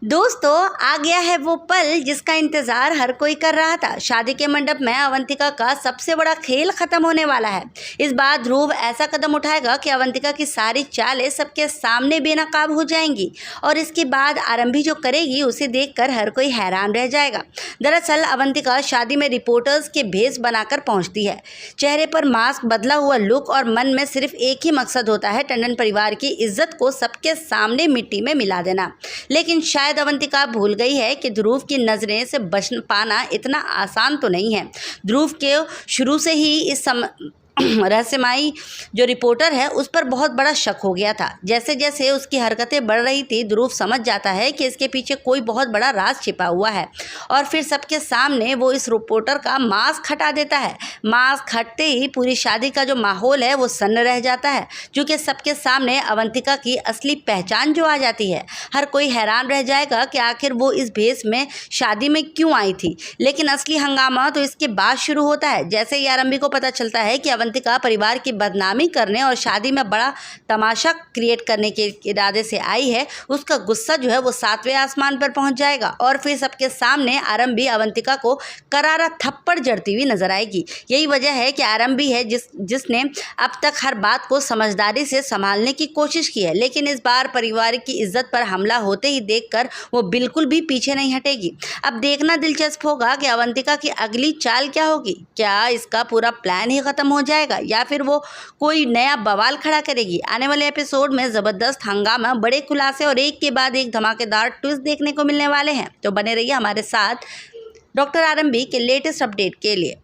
दोस्तों, आ गया है वो पल जिसका इंतजार हर कोई कर रहा था। शादी के मंडप में अवंतिका का सबसे बड़ा खेल खत्म होने वाला है। इस बार ध्रुव ऐसा कदम उठाएगा कि अवंतिका की सारी चालें सबके सामने बेनकाब हो जाएंगी और इसके बाद आरंभी जो करेगी उसे देखकर हर कोई हैरान रह जाएगा। दरअसल अवंतिका शादी में रिपोर्टर्स के भेष बनाकर पहुंचती है। चेहरे पर मास्क, बदला हुआ लुक और मन में सिर्फ एक ही मकसद होता है, टंडन परिवार की इज्जत को सबके सामने मिट्टी में मिला देना। लेकिन शायद अवंतिका भूल गई है कि ध्रुव की नजरें से बच पाना इतना आसान तो नहीं है। ध्रुव के शुरू से ही इस रहस्यमयी जो रिपोर्टर है उस पर बहुत बड़ा शक हो गया था। जैसे जैसे उसकी हरकतें बढ़ रही थी, ध्रुव समझ जाता है कि इसके पीछे कोई बहुत बड़ा राज छिपा हुआ है और फिर सबके सामने वो इस रिपोर्टर का मास्क हटा देता है। मास्क हटते ही पूरी शादी का जो माहौल है वो सन्न रह जाता है, क्योंकि सबके सामने अवंतिका की असली पहचान जो आ जाती है। हर कोई हैरान रह जाएगा कि आखिर वो इस भेष में शादी में क्यों आई थी। लेकिन असली हंगामा तो इसके बाद शुरू होता है। जैसे ही आरंभी को पता चलता है कि अवंतिका परिवार की बदनामी करने और शादी में बड़ा तमाशा क्रिएट करने के इरादे से आई है, उसका गुस्सा जो है वो 7वें आसमान पर पहुंच जाएगा और फिर सबके सामने आरंभी अवंतिका को करारा थप्पड़ जड़ती हुई नजर आएगी। यही वजह है कि आरंभी है जिसने अब तक हर बात को समझदारी से संभालने की कोशिश की है, लेकिन इस बार परिवार की इज्जत पर हमला होते ही देखकर वो बिल्कुल भी पीछे नहीं हटेगी। अब देखना दिलचस्प होगा कि अवंतिका की अगली चाल क्या होगी। क्या इसका पूरा प्लान ही खत्म हो जाएगा या फिर वो कोई नया बवाल खड़ा करेगी। आने वाले एपिसोड में जबरदस्त हंगामा, बड़े खुलासे और एक के बाद एक धमाकेदार ट्विस्ट देखने को मिलने वाले हैं। तो बने रहिए हमारे साथ डॉक्टर आरंभी के लेटेस्ट अपडेट के लिए।